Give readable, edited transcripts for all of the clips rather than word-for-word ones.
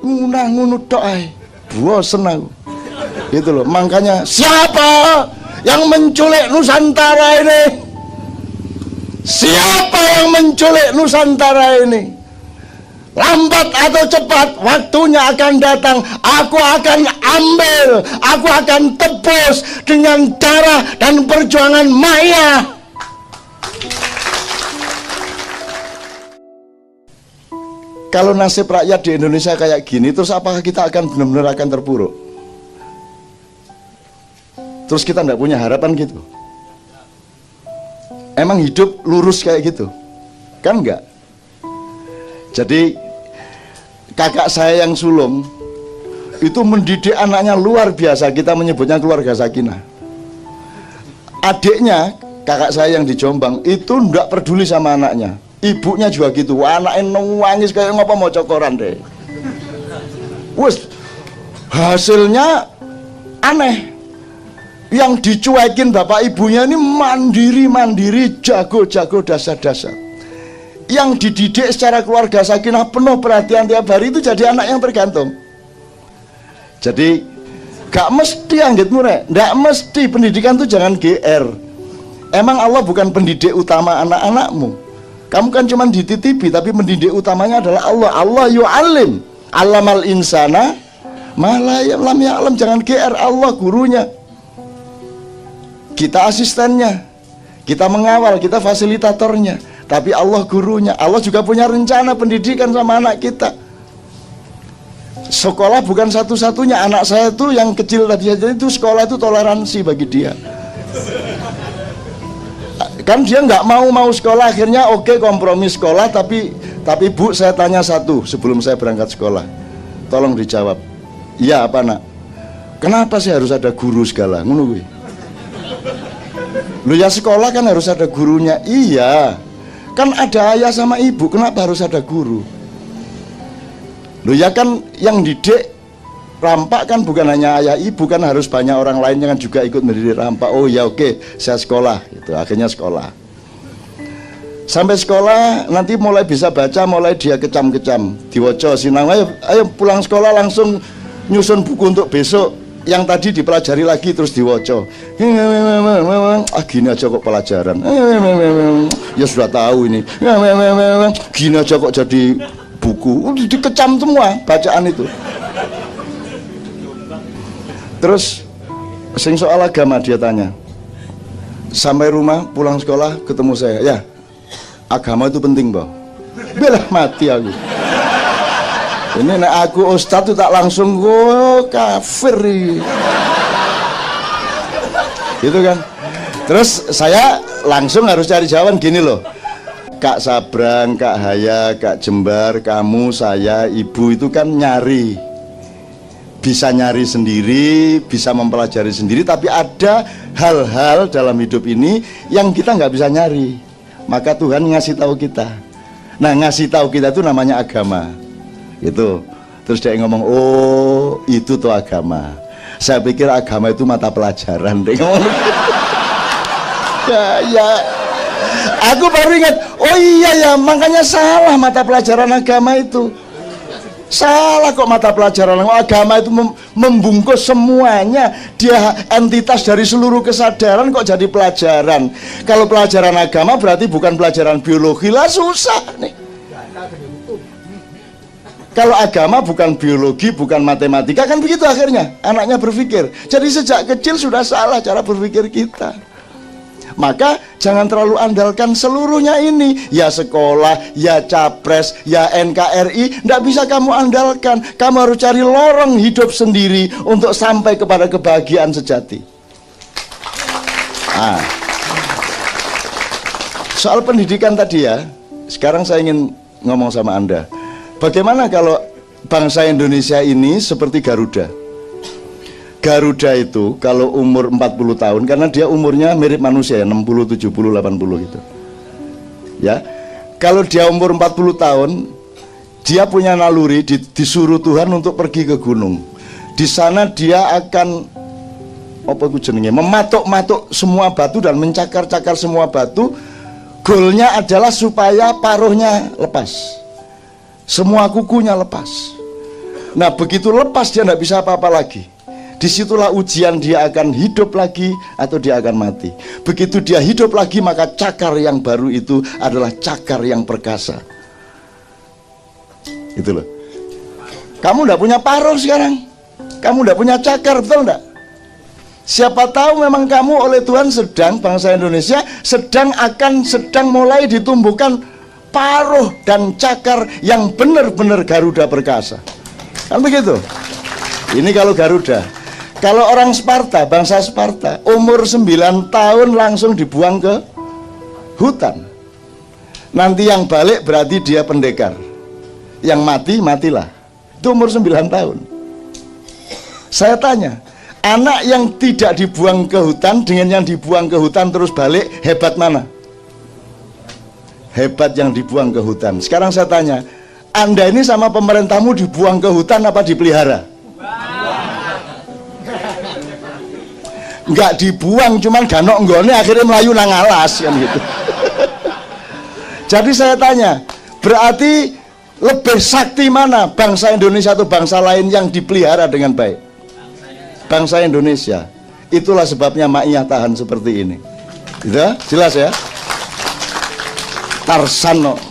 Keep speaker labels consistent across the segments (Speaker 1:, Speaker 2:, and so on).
Speaker 1: ngunah ngunu tok ae. Bosen aku. Gitu loh. Makanya siapa yang menculik Nusantara ini? Siapa yang menculik Nusantara ini? Lambat atau cepat waktunya akan datang. Aku akan ambil, aku akan tebus dengan darah dan perjuangan Maya. Kalau nasib rakyat di Indonesia kayak gini, terus apakah kita akan benar-benar akan terpuruk? Terus kita nggak punya harapan gitu? Emang hidup lurus kayak gitu? Kan enggak? Jadi kakak saya yang sulung itu mendidik anaknya luar biasa. Kita menyebutnya keluarga sakinah. Adiknya, kakak saya yang di Jombang, itu enggak peduli sama anaknya. Ibunya juga gitu, anaknya nangis kayak ngapa mau cokoran deh. Wes, hasilnya aneh. Yang dicuekin bapak ibunya ini mandiri-mandiri, jago-jago, dasar-dasar. Yang dididik secara keluarga sakinah penuh perhatian tiap hari, itu jadi anak yang tergantung. Jadi gak mesti anggitmu rek, gak mesti pendidikan itu jangan GR. Emang Allah bukan pendidik utama anak-anakmu. Kamu kan cuma dititipi, tapi pendidik utamanya adalah Allah. Allah yu'alim, alamal insana malayam lam ya'lam. Jangan GR, Allah gurunya, kita asistennya, kita mengawal, kita fasilitatornya, tapi Allah gurunya. Allah juga punya rencana pendidikan sama anak kita. Sekolah bukan satu-satunya. Anak saya tuh yang kecil tadi aja itu, sekolah itu toleransi bagi dia. Kan dia nggak mau sekolah, akhirnya oke, kompromi sekolah. Tapi Bu, saya tanya satu sebelum saya berangkat sekolah, tolong dijawab. Iya apa nak? Kenapa sih harus ada guru segala? Ngono. Lu ya sekolah kan harus ada gurunya. Iya, kan ada ayah sama ibu, kenapa harus ada guru? Lu ya kan yang didik rampak kan bukan hanya ayah ibu, kan harus banyak orang lain yang juga ikut mendidik rampak. Oh ya oke, saya sekolah gitu. Akhirnya sekolah. Sampai sekolah nanti mulai bisa baca, mulai dia kecam-kecam, diwoco sinang. Ayo pulang sekolah langsung nyusun buku untuk besok. Yang tadi dipelajari lagi terus diwoco. Gini aja kok pelajaran. Ya sudah tahu ini. Gini aja kok jadi buku. Dikecam semua bacaan itu. Terus sing soal agama dia tanya. Sampai rumah pulang sekolah ketemu saya. Ya, agama itu penting, Bang. Belah mati aku. Ini nek aku ustadz tuh tak langsung kafir gitu kan. Terus saya langsung harus cari jawaban gini loh. Kak Sabrang, Kak Haya, Kak Jembar, kamu, saya, ibu itu kan nyari. Bisa nyari sendiri, bisa mempelajari sendiri. Tapi ada hal-hal dalam hidup ini yang kita nggak bisa nyari. Maka Tuhan ngasih tahu kita. Nah, ngasih tahu kita itu namanya agama. Itu terus dia ngomong, oh itu tuh agama. Saya pikir agama itu mata pelajaran. Dia ngomong ya aku baru ingat, oh iya ya, makanya salah mata pelajaran agama itu. Salah kok mata pelajaran agama itu membungkus semuanya. Dia entitas dari seluruh kesadaran kok jadi pelajaran. Kalau pelajaran agama berarti bukan pelajaran biologi lah, susah nih. Kalau agama bukan biologi, bukan matematika, kan begitu akhirnya anaknya berpikir. Jadi sejak kecil sudah salah cara berpikir kita. Maka jangan terlalu andalkan seluruhnya ini. Ya sekolah, ya capres, ya NKRI, tidak bisa kamu andalkan. Kamu harus cari lorong hidup sendiri untuk sampai kepada kebahagiaan sejati. Nah, soal pendidikan tadi ya, sekarang saya ingin ngomong sama Anda. Bagaimana kalau bangsa Indonesia ini seperti Garuda? Garuda itu kalau umur 40 tahun, karena dia umurnya mirip manusia ya, 60, 70, 80 gitu. Ya. Kalau dia umur 40 tahun, dia punya naluri, disuruh Tuhan untuk pergi ke gunung. Di sana dia akan apa itu jenenge? Mematuk-matuk semua batu dan mencakar-cakar semua batu. Goalnya adalah supaya paruhnya lepas. Semua kukunya lepas. Nah begitu lepas dia tidak bisa apa-apa lagi. Disitulah ujian, dia akan hidup lagi atau dia akan mati. Begitu dia hidup lagi, maka cakar yang baru itu adalah cakar yang perkasa. Itu loh. Kamu tidak punya paruh sekarang, kamu tidak punya cakar, betul tidak? Siapa tahu memang kamu oleh Tuhan sedang, bangsa Indonesia sedang mulai ditumbuhkan paruh dan cakar yang benar-benar Garuda perkasa. Kan begitu? Ini kalau Garuda. Kalau orang Sparta, bangsa Sparta, umur 9 tahun langsung dibuang ke hutan. Nanti yang balik berarti dia pendekar. Yang mati, matilah. Itu umur 9 tahun. Saya tanya, anak yang tidak dibuang ke hutan dengan yang dibuang ke hutan terus balik, hebat mana? Hebat yang dibuang ke hutan. Sekarang saya tanya, Anda ini sama pemerintahmu dibuang ke hutan apa dipelihara? Enggak dibuang, cuman ganok nggone akhirnya melayu nang alas kan gitu. Jadi saya tanya, berarti lebih sakti mana bangsa Indonesia atau bangsa lain yang dipelihara dengan baik? Bangsa Indonesia. Itulah sebabnya Ma'iyah tahan seperti ini. Gitu? Jelas ya? Tarsan no.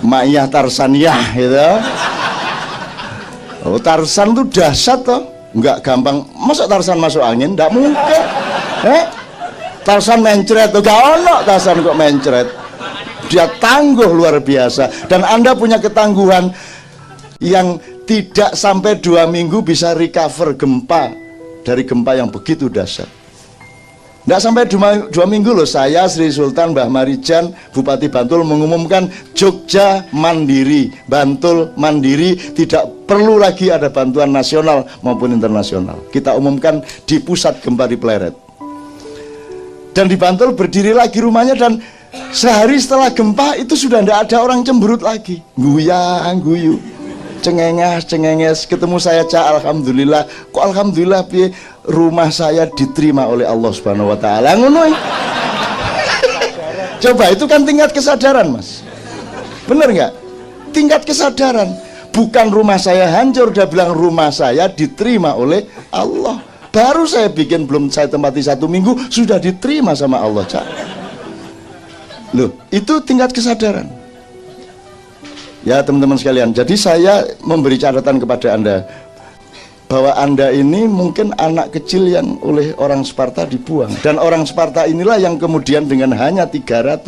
Speaker 1: Ma'iyah Tarsaniyah gitu. Oh, Tarsan tuh dahsyat toh. Enggak gampang, masa Tarsan masuk angin? Enggak mungkin. Tarsan mencret, enggak ono Tarsan kok mencret. Dia tangguh luar biasa. Dan Anda punya ketangguhan yang tidak sampai 2 minggu bisa recover gempa, dari gempa yang begitu dahsyat. Tidak sampai 2 minggu loh, saya Sri Sultan Mbah Marijan Bupati Bantul mengumumkan Jogja mandiri, Bantul mandiri, tidak perlu lagi ada bantuan nasional maupun internasional. Kita umumkan di pusat gempa di Pleret. Dan di Bantul berdiri lagi rumahnya, dan sehari setelah gempa itu sudah tidak ada orang cemberut lagi. Guyang guyu, cengenges, ketemu saya, Cak, alhamdulillah. Kok alhamdulillah piye? Rumah saya diterima oleh Allah Subhanahu wa taala. Ngono. Coba, itu kan tingkat kesadaran, Mas. Bener nggak? Tingkat kesadaran. Bukan rumah saya hancur, dia bilang rumah saya diterima oleh Allah. Baru saya bikin, belum saya tempati 1 minggu sudah diterima sama Allah, Cak. Loh, itu tingkat kesadaran. Ya teman-teman sekalian, jadi saya memberi catatan kepada Anda bahwa Anda ini mungkin anak kecil yang oleh orang Sparta dibuang. Dan orang Sparta inilah yang kemudian dengan hanya 300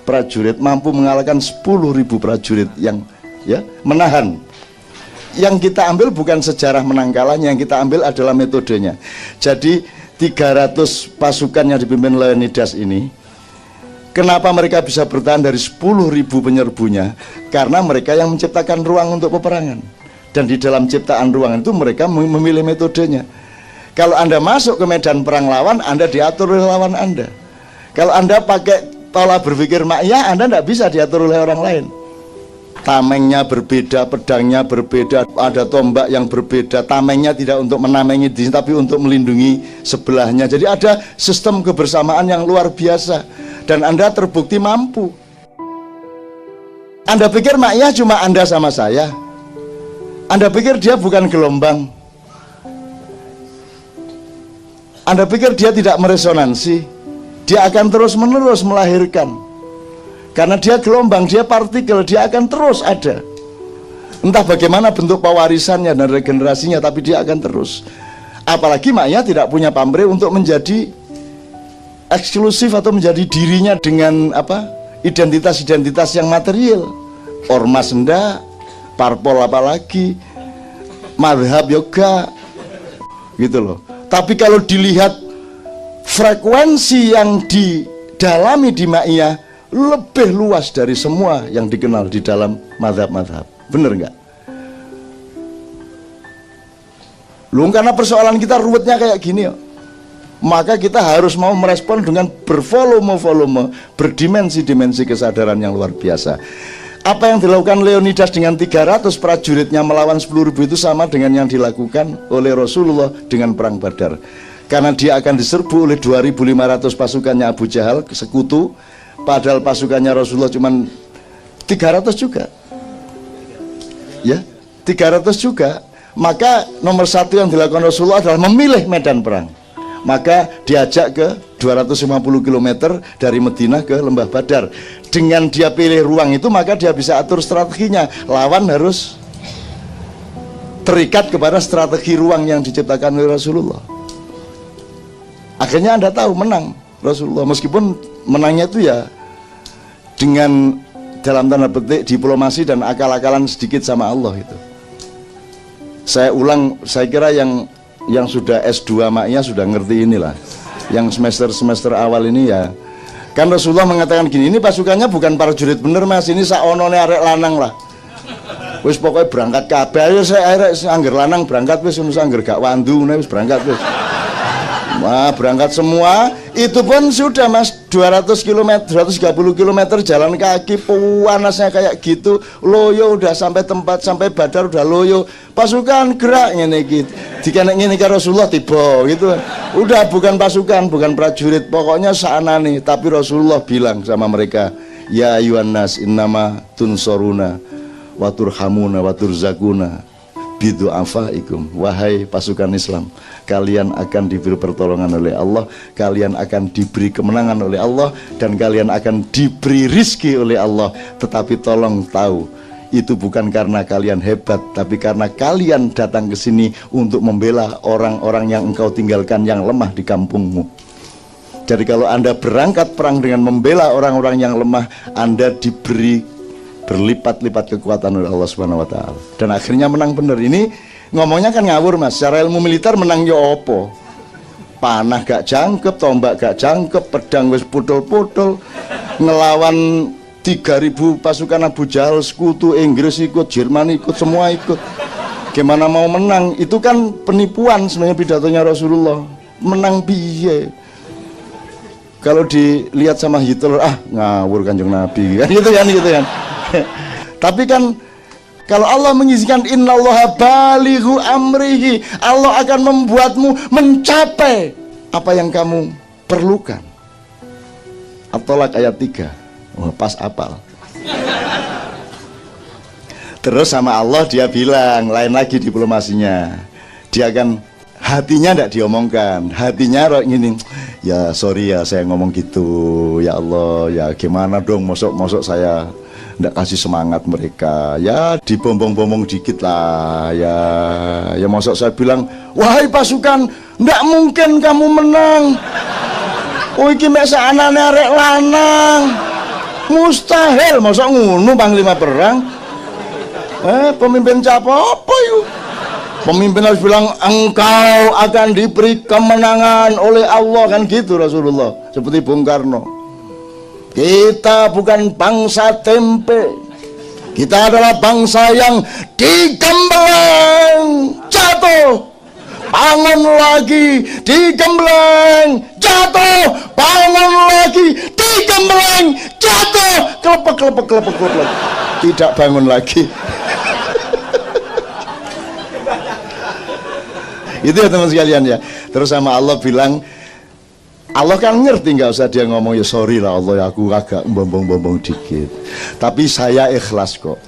Speaker 1: prajurit mampu mengalahkan 10.000 prajurit yang menahan. Yang kita ambil bukan sejarah menang kalahnya, yang kita ambil adalah metodenya. Jadi 300 pasukan yang dipimpin Leonidas ini, kenapa mereka bisa bertahan dari 10.000 penyerbunya? Karena mereka yang menciptakan ruang untuk peperangan. Dan di dalam ciptaan ruang itu mereka memilih metodenya. Kalau Anda masuk ke medan perang lawan, Anda diatur oleh lawan Anda. Kalau Anda pakai pola berpikir Ma'iyah, Anda tidak bisa diatur oleh orang lain. Tamengnya berbeda, pedangnya berbeda, ada tombak yang berbeda. Tamengnya tidak untuk menamengi diri, tapi untuk melindungi sebelahnya. Jadi ada sistem kebersamaan yang luar biasa. Dan Anda terbukti mampu. Anda pikir Ma'iyah cuma Anda sama saya? Anda pikir dia bukan gelombang? Anda pikir dia tidak meresonansi? Dia akan terus-menerus melahirkan. Karena dia gelombang, dia partikel, dia akan terus ada. Entah bagaimana bentuk pewarisannya dan regenerasinya, tapi dia akan terus. Apalagi Ma'iyah tidak punya pamrih untuk menjadi eksklusif atau menjadi dirinya dengan identitas-identitas yang material. Ormas enggak, parpol apalagi, madhab yoga gitu loh. Tapi kalau dilihat frekuensi yang didalami di Ma'iyah lebih luas dari semua yang dikenal di dalam madhab-madhab. Bener nggak? Loh, karena persoalan kita ruwetnya kayak gini ya. Maka kita harus mau merespon dengan bervolume-volume, berdimensi-dimensi kesadaran yang luar biasa. Apa yang dilakukan Leonidas dengan 300 prajuritnya melawan 10.000 itu sama dengan yang dilakukan oleh Rasulullah dengan perang Badar. Karena dia akan diserbu oleh 2.500 pasukannya Abu Jahal, sekutu, padahal pasukannya Rasulullah cuma 300 juga. Ya, 300 juga. Maka nomor satu yang dilakukan Rasulullah adalah memilih medan perang. Maka diajak ke 250 km dari Madinah ke Lembah Badar. Dengan dia pilih ruang itu, maka dia bisa atur strateginya. Lawan harus terikat kepada strategi ruang yang diciptakan oleh Rasulullah. Akhirnya Anda tahu menang Rasulullah, meskipun menangnya itu ya dengan dalam tanda petik diplomasi dan akal-akalan sedikit sama Allah itu. Saya ulang, saya kira yang sudah S2 maknya sudah ngerti inilah. Yang semester awal ini ya, kan Rasulullah mengatakan gini, ini pasukannya bukan prajurit bener mas, ini saonone arek lanang lah. Wis pokoknya berangkat kabeh, ayo saya arek angger lanang berangkat wis, angger gak wandu wis berangkat wis. Wah, berangkat semua. Itu pun sudah mas 200 km, 230 km jalan kaki, panasnya kayak gitu. Loyo udah sampai tempat, sampai Badar udah loyo. Pasukan gerak ngene iki. Dikenek ngene ke Rasulullah tiba gitu. Udah bukan pasukan, bukan prajurit, pokoknya saanane. Tapi Rasulullah bilang sama mereka, ya ayuhan nas innama tunsoruna wa turhamuna wa turzakuna bidu'afaikum. Wahai pasukan Islam, kalian akan diberi pertolongan oleh Allah, kalian akan diberi kemenangan oleh Allah, dan kalian akan diberi rizki oleh Allah. Tetapi tolong tahu, itu bukan karena kalian hebat, tapi karena kalian datang ke sini untuk membela orang-orang yang engkau tinggalkan yang lemah di kampungmu. Jadi kalau Anda berangkat perang dengan membela orang-orang yang lemah, Anda diberi berlipat-lipat kekuatan oleh Allah Subhanahu wa taala. Dan akhirnya menang bener. Ini ngomongnya kan ngawur mas, secara ilmu militer menang yo opo? Panah gak jangkep, tombak gak jangkep, pedang wis putul-putul, ngelawan 3.000 pasukan Abu Jahal, sekutu Inggris ikut, Jerman ikut, semua ikut. Gimana mau menang? Itu kan penipuan sebenarnya pidatonya Rasulullah. Menang piye? Kalau dilihat sama Hitler, ngawur Kanjeng Nabi kan gitu kan. Tapi kan kalau Allah mengizinkan innallaha balighu amrihi, Allah akan membuatmu mencapai apa yang kamu perlukan. At-Tolak ayat 3. Pas apal. Terus sama Allah dia bilang, lain lagi diplomasinya. Dia akan hatinya tidak diomongkan, hatinya gini, ya sorry ya saya ngomong gitu, ya Allah ya gimana dong, mosok saya tidak kasih semangat mereka, ya dibombong-bombong dikit lah, ya mosok saya bilang, wahai pasukan, tidak mungkin kamu menang, oh iki mek saanane arek lanang, mustahil, mosok ngono panglima perang, pemimpin apa yuk? Pemimpin harus bilang engkau akan diberi kemenangan oleh Allah, kan gitu Rasulullah. Seperti Bung Karno, kita bukan bangsa tempe, kita adalah bangsa yang digembleng jatuh, bangun lagi, digembleng jatuh, bangun lagi, digembleng jatuh, kelepek, tidak bangun lagi. Itu ya teman sekalian ya. Terus sama Allah bilang, Allah kan ngerti, nggak usah dia ngomong ya sorry lah Allah, aku agak bombong-bombong dikit, tapi saya ikhlas kok.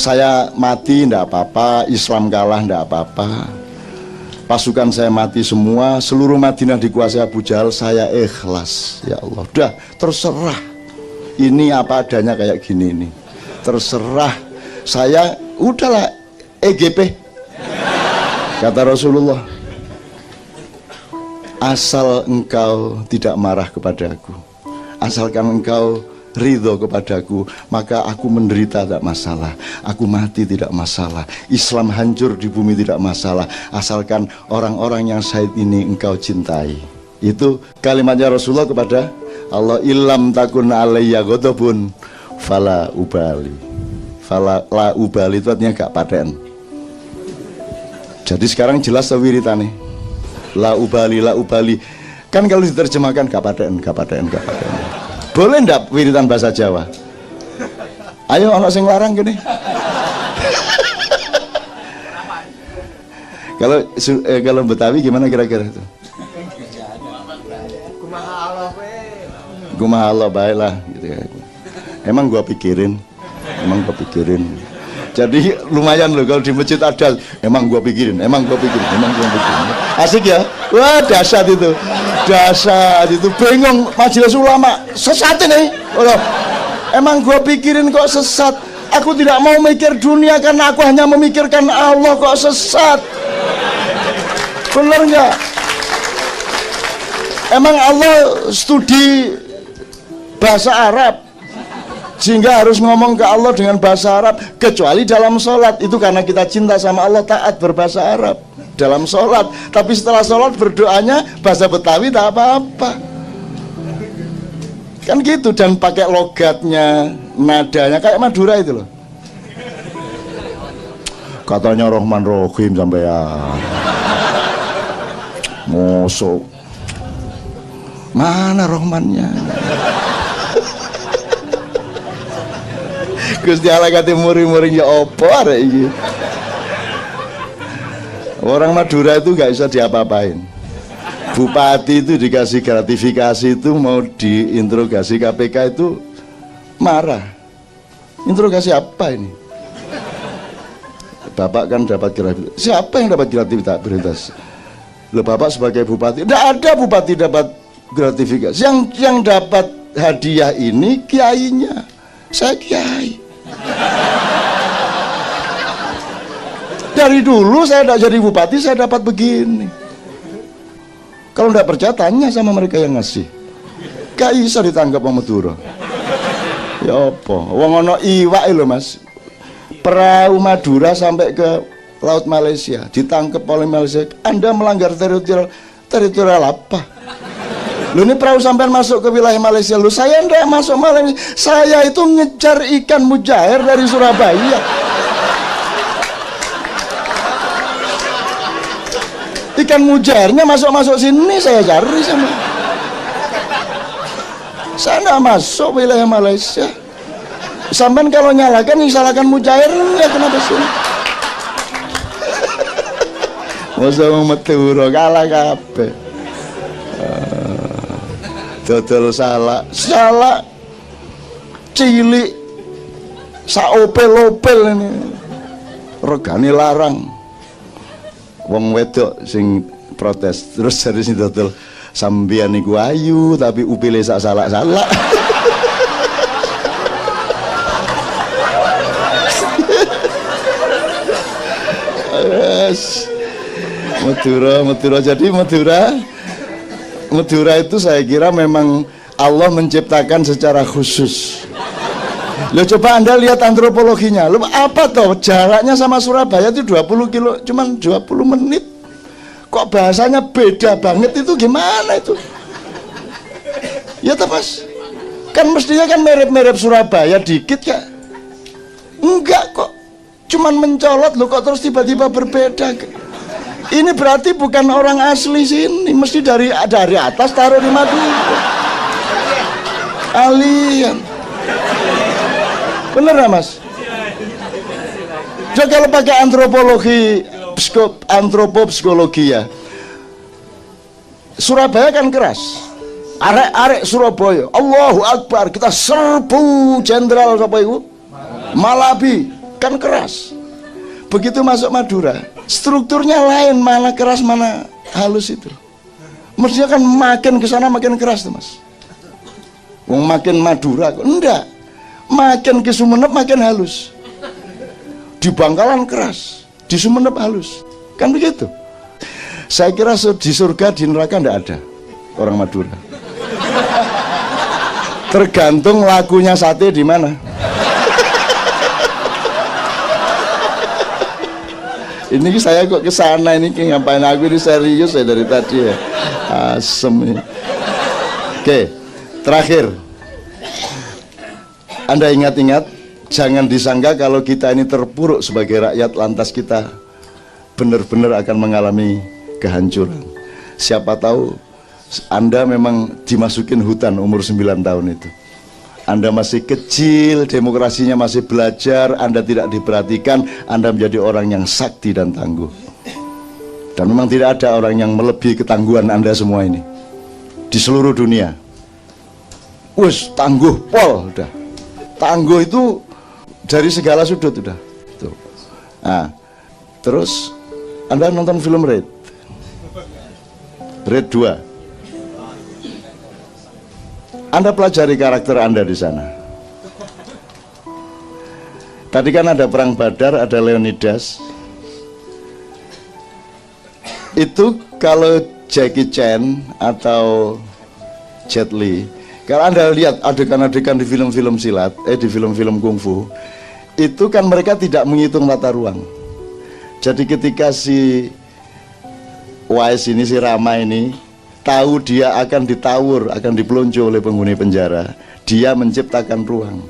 Speaker 1: Saya mati ndak apa-apa, Islam kalah ndak apa-apa, pasukan saya mati semua, seluruh Madinah dikuasai Abu Jahal, saya ikhlas ya Allah. Udah terserah, ini apa adanya kayak gini ini, terserah saya, udahlah EGP. Kata Rasulullah, asal engkau tidak marah kepadaku, asalkan engkau ridho kepadaku, maka aku menderita tidak masalah, aku mati tidak masalah, Islam hancur di bumi tidak masalah, asalkan orang-orang yang syahid ini engkau cintai. Itu kalimatnya Rasulullah kepada Allah, ilam takun alayya ghadabun fala ubali. Fala la ubali itu artinya gak paten. Jadi sekarang jelas wiritane, la ubali, la ubali. Kan kalau diterjemahkan gak paten. Boleh ndak wiritan bahasa Jawa? Ayo ono sing larang gini. Kalau Betawi gimana kira-kira itu? Kumaha Allah baiklah gitu ya. Emang gua pikirin. Jadi lumayan loh kalau di masjid ada, emang gua pikirin. Asik ya? Wah, dahsyat itu. Bingung majelis ulama, sesat ini. Oh, emang gua pikirin kok sesat. Aku tidak mau mikir dunia karena aku hanya memikirkan Allah, kok sesat. Bener nggak? Emang Allah studi bahasa Arab sehingga harus ngomong ke Allah dengan bahasa Arab, kecuali dalam sholat. Itu karena kita cinta sama Allah, taat berbahasa Arab dalam sholat. Tapi setelah sholat berdoanya bahasa Betawi tak apa-apa, kan gitu. Dan pakai logatnya, nadanya kayak Madura itu loh. Katanya Rahman Rahim sampean. Mosok mana Rahmannya? Gusti Allah kate muring-muring ya opo arek iki. Orang Madura itu gak bisa diapa-apain. Bupati itu dikasih gratifikasi itu mau diinterogasi KPK itu marah. Interogasi apa ini? Bapak kan dapat gratifikasi. Siapa yang dapat gratifikasi? Loh, Bapak sebagai bupati. Tidak ada bupati dapat gratifikasi. Yang dapat hadiah ini kiainya. Saya kiai. Dari dulu saya tidak jadi bupati, saya dapat begini. Kalau tidak percaya, tanya sama mereka yang ngasih. Gak bisa ditangkap sama Madura. Ya apa? Wong ono iwak lho Mas. Perahu Madura sampai ke Laut Malaysia, ditangkap oleh Malaysia. Anda melanggar teritorial apa? Lu ini perahu sampai masuk ke wilayah Malaysia. Lu, saya enggak masuk Malaysia. Saya itu ngejar ikan mujair dari Surabaya. Ikan mujairnya masuk sini saya cari sama. Saya enggak masuk wilayah Malaysia. Sampai kalau nyalakan, salahkan mujairnya, kenapa sih? Masa Madura kalah kabeh. Dodol salah cilik saopel-opel ini regane larang. Wong wedok sing protes terus dari sini dodol sampeyan niku ayu tapi upile sak salak-salak. Madura jadi Madura itu saya kira memang Allah menciptakan secara khusus. Lo coba Anda lihat antropologinya. Lo apa toh jaraknya sama Surabaya itu 20 kilo, cuman 20 menit. Kok bahasanya beda banget, itu gimana itu? Ya toh Mas. Kan mestinya kan mirip-mirip Surabaya dikit ya. Enggak kok. Cuman mencolot lo kok terus tiba-tiba berbeda. Ini berarti bukan orang asli sini, mesti dari atas taruh di Madura. Alien. Bener ya Mas? Jadi kalau pakai antropopsikologi ya, Surabaya kan keras. Arek-arek Surabaya, Allahu Akbar, kita serbu jenderal apa itu? Malabi, kan keras. Begitu masuk Madura, strukturnya lain, mana keras mana halus itu. Mestinya kan makin ke sana makin keras tuh Mas. Wong makin Madura kok enggak. Makin ke Sumenep makin halus. Di Bangkalan keras, di Sumenep halus. Kan begitu. Saya kira di surga, di neraka enggak ada orang Madura. Tergantung lakunya sate di mana. Ini saya kok ke sana ini ngapain, aku ini serius ya dari tadi ya. Asem ini. Oke, terakhir. Anda ingat-ingat, jangan disangka kalau kita ini terpuruk sebagai rakyat lantas kita benar-benar akan mengalami kehancuran. Siapa tahu Anda memang dimasukin hutan umur 9 tahun itu. Anda masih kecil, demokrasinya masih belajar, Anda tidak diperhatikan, Anda menjadi orang yang sakti dan tangguh. Dan memang tidak ada orang yang melebihi ketangguhan Anda semua ini di seluruh dunia. Wes tangguh pol udah. Tangguh itu dari segala sudut udah. itu. Nah, terus Anda nonton film Raid 2. Anda pelajari karakter Anda di sana. Tadi kan ada perang Badar, ada Leonidas. Itu kalau Jackie Chan atau Jet Li, kalau Anda lihat adegan-adegan di film-film silat, di film-film kungfu, itu kan mereka tidak menghitung tata ruang. Jadi ketika si Wise ini, si Rama ini tahu dia akan ditawur, akan dipelonco oleh penghuni penjara, dia menciptakan ruang.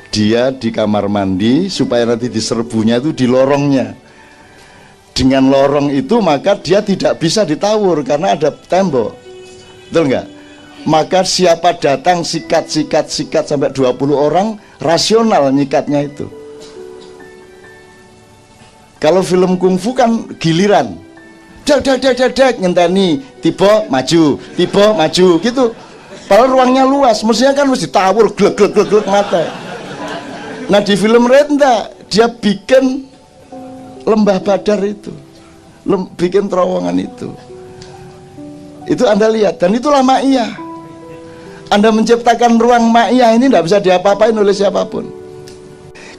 Speaker 1: Dia di kamar mandi supaya nanti diserbunya itu di lorongnya. Dengan lorong itu maka dia tidak bisa ditawur karena ada tembok. Betul nggak? Maka siapa datang sikat sampai 20 orang, rasional nyikatnya itu. Kalau film kungfu kan giliran. Dek ngenteni, tiba maju gitu. Padahal ruangnya luas, mestinya kan mesti ditawur glek mata. Nah di film Raid enggak, dia bikin lembah Badar itu, bikin terowongan itu Anda lihat, dan itulah ma'iyah. Anda menciptakan ruang ma'iyah ini tidak bisa diapa-apain oleh siapapun.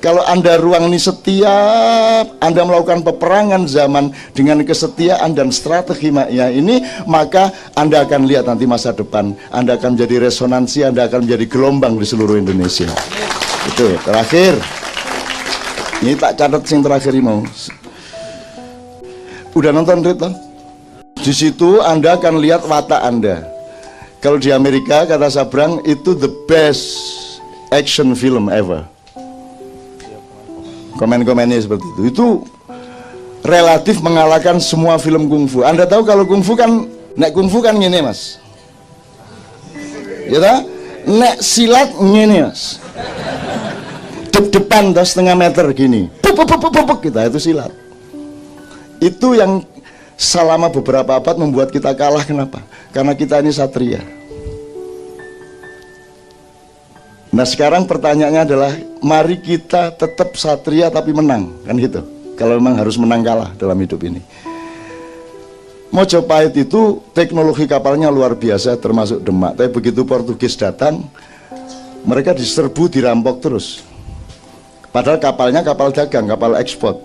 Speaker 1: Kalau Anda ruang ini setiap Anda melakukan peperangan zaman dengan kesetiaan dan strategi ma'iyah ini, maka Anda akan lihat nanti masa depan Anda akan menjadi resonansi, Anda akan menjadi gelombang di seluruh Indonesia. Itu terakhir. Ini tak catat sing terakhir ini mau. Udah nonton Rita? Di situ Anda akan lihat watak Anda. Kalau di Amerika kata Sabrang itu the best action film ever. Komen-komennya seperti itu. Itu relatif mengalahkan semua film kungfu. Anda tahu kalau kungfu kan, nek kungfu kan gini mas. Ya tak? Nek silat gini mas. Depan setengah meter gini, kita itu silat. Itu yang selama beberapa abad membuat kita kalah. Kenapa? Karena kita ini satria. Nah sekarang pertanyaannya adalah, mari kita tetap satria tapi menang, kan gitu. Kalau memang harus menang kalah dalam hidup ini. Mojopahit itu teknologi kapalnya luar biasa, termasuk Demak. Tapi begitu Portugis datang, mereka diserbu, dirampok terus. Padahal kapalnya kapal dagang, kapal ekspor,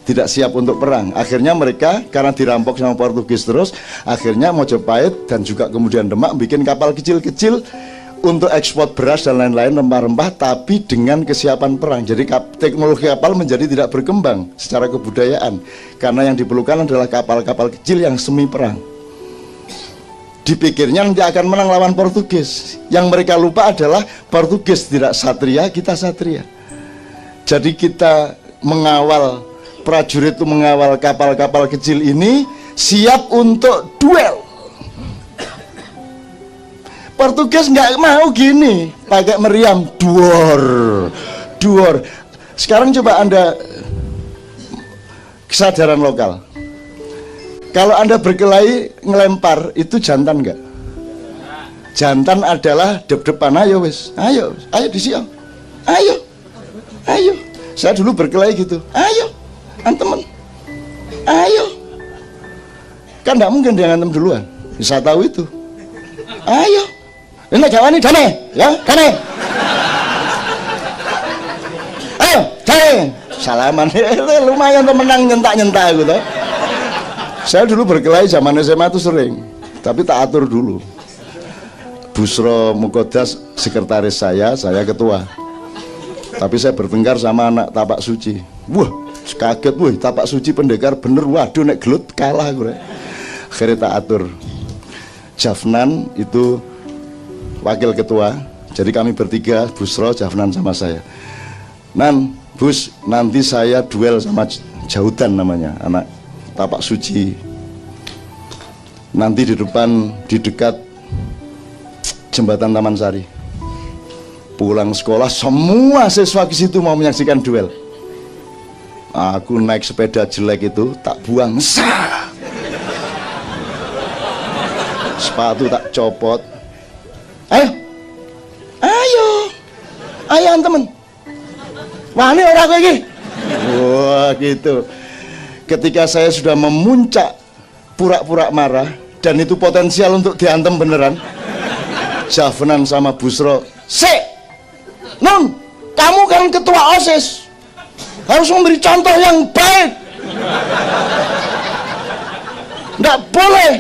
Speaker 1: tidak siap untuk perang. Akhirnya mereka karena dirampok sama Portugis terus, akhirnya Mojopahit dan juga kemudian Demak bikin kapal kecil-kecil untuk ekspor beras dan lain-lain, rempah-rempah, tapi dengan kesiapan perang. Jadi teknologi kapal menjadi tidak berkembang secara kebudayaan, karena yang diperlukan adalah kapal-kapal kecil yang semi perang. Dipikirnya nanti akan menang lawan Portugis. Yang mereka lupa adalah Portugis tidak satria, kita satria. Jadi kita mengawal, prajurit itu mengawal kapal-kapal kecil ini siap untuk duel. Portugis nggak mau gini, pakai meriam, duor. Sekarang coba Anda kesadaran lokal. Kalau Anda berkelahi ngelempar, itu jantan nggak? Jantan adalah dep-depan, ayo wis, ayo disiap, ayo. Saya dulu berkelahi gitu, ayo, antemen, ayo. Kan nggak mungkin dia ngantem duluan, bisa tahu itu. Ayo, ini Jawa ini damai, ya, damai. Ayo, damai. Salaman, lumayan tuh menang nyentak gitu. Saya dulu berkelahi zaman SMA itu sering, tapi tak atur dulu. Busro Mukodas sekretaris saya ketua. Tapi saya bertengkar sama anak Tapak Suci. Wah, kaget, wah, Tapak Suci pendekar bener, waduh, nek gelut kalah gue. Akhirnya tak atur. Jafnan itu wakil ketua. Jadi kami bertiga, Busro, Jafnan sama saya. Bus, nanti saya duel sama Jaudan namanya, anak Tapak Suci. Nanti di depan, di dekat jembatan Taman Sari. Pulang sekolah semua siswa ke situ mau menyaksikan duel. Aku naik sepeda jelek itu tak buang, sepatu tak copot. Ayo temen. Wah ini orang lagi. gitu. Ketika saya sudah memuncak pura-pura marah dan itu potensial untuk diantem beneran, Jafnan sama Busro, Nun, kamu kan ketua OSIS, harus memberi contoh yang baik, nggak boleh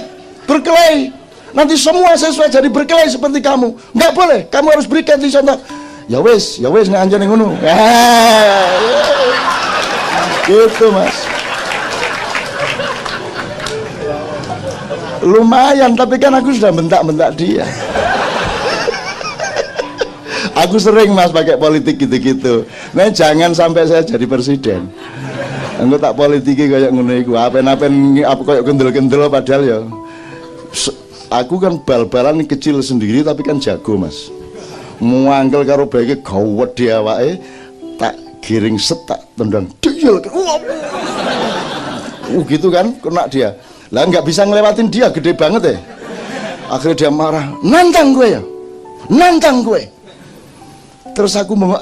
Speaker 1: berkelahi, nanti semua siswa jadi berkelahi seperti kamu, nggak boleh, kamu harus berikan contoh. Ya wes nek anjane ngono. Gitu Mas. Lumayan, tapi kan aku sudah bentak-bentak dia. Aku sering Mas pakai politik gitu-gitu. Nah jangan sampai saya jadi presiden. Aku tak politiki kayak ngono iku. Apen-apen apa kayak kendel-kendel padahal ya. Aku kan bal-balan kecil sendiri tapi kan jago Mas. Muangkel karo baike gawet di awake, tak giring set tak tendang deyel. Gitu kan kena dia. Lah nggak bisa ngelewatin dia, gede banget ya. Akhirnya dia marah, nantang gue ya, nantang gue. Terus aku mau,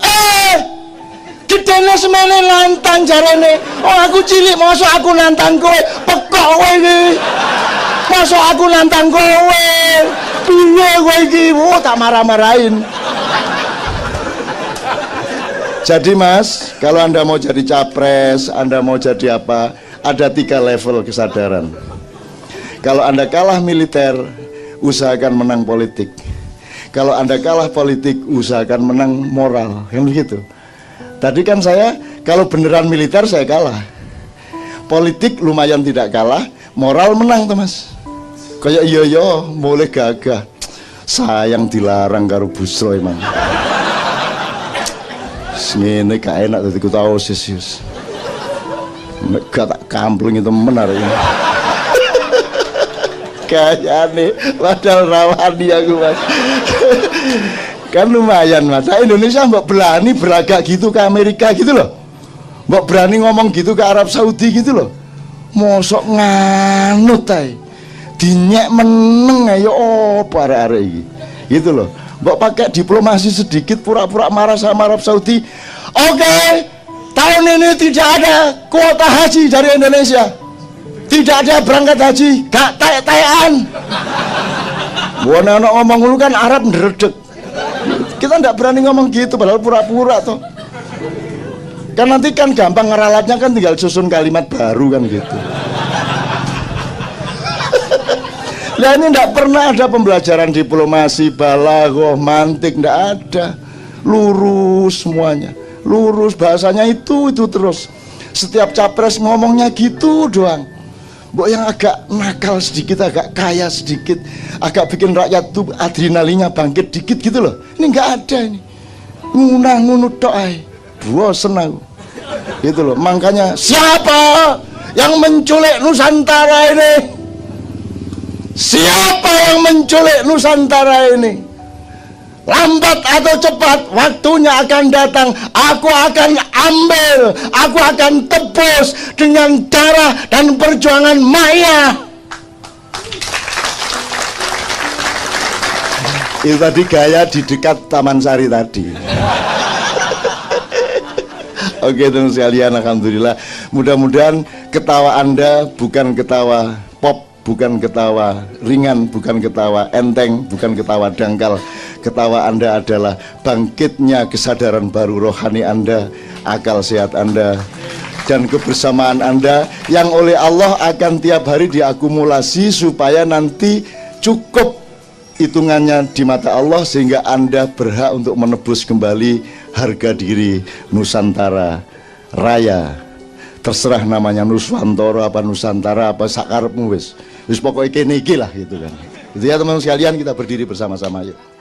Speaker 1: gedene semene nantang jarene. Oh aku cilik, masa aku nantang gue, pekok gue iki. Masa aku nantang gue, piye gue iki, tak marah-marahin. Jadi Mas, kalau Anda mau jadi capres, Anda mau jadi apa, ada 3 level kesadaran. Kalau Anda kalah militer, usahakan menang politik. Kalau Anda kalah politik, usahakan menang moral. Kan begitu. Tadi kan saya, kalau beneran militer saya kalah. Politik lumayan tidak kalah, moral menang tuh Mas. Kayak iya boleh gagah. Sayang dilarang karo Busro emang. Ngene gak enak dadi ketua OSIS. Gak tak kampling itu menar ya. Kayaknya padahal rawani aku Mas. Kan lumayan Mas. Indonesia mbak berani beragak gitu ke Amerika gitu loh. Mbak berani ngomong gitu ke Arab Saudi gitu loh. Mosok nganut ae. Dinyek meneng ayo apa arek-arek iki. Gitu loh. Mbak pakai diplomasi sedikit pura-pura marah sama Arab Saudi. Oke, tahun ini tidak ada kuota haji dari Indonesia. Tidak ada berangkat haji, gak tayak-tayakan. Bukan anak ngomong dulu kan Arab ngeredek. Kita tidak berani ngomong gitu padahal pura-pura tuh. Kan nanti kan gampang ngeralatnya kan tinggal susun kalimat baru kan gitu. Nah ini tidak pernah ada pembelajaran diplomasi, balaghah, mantik, tidak ada. Lurus semuanya, lurus bahasanya itu terus. Setiap capres ngomongnya gitu doang. Mbok yang agak nakal sedikit, agak kaya sedikit, agak bikin rakyat tuh adrenalinnya bangkit dikit gitu loh. Ini nggak ada ini. Ngunah-ngunut doai, bosen aku. Gitu loh. Makanya siapa yang menculik Nusantara ini? Siapa yang menculik Nusantara ini? Lambat atau cepat waktunya akan datang. Aku akan ambil, aku akan tebus dengan darah dan perjuangan Maya. Itu tadi gaya di dekat Taman Sari tadi. Oke teman sekalian, alhamdulillah. Mudah-mudahan ketawa Anda bukan ketawa pop, bukan ketawa ringan, bukan ketawa enteng, bukan ketawa dangkal. Ketawa Anda adalah bangkitnya kesadaran baru rohani Anda, akal sehat Anda, dan kebersamaan Anda yang oleh Allah akan tiap hari diakumulasi supaya nanti cukup hitungannya di mata Allah sehingga Anda berhak untuk menebus kembali harga diri Nusantara Raya. Terserah namanya Nuswantoro apa Nusantara apa sakarepmu wis pokoknya kene iki lah gitu kan. Itu ya teman sekalian, kita berdiri bersama-sama yuk.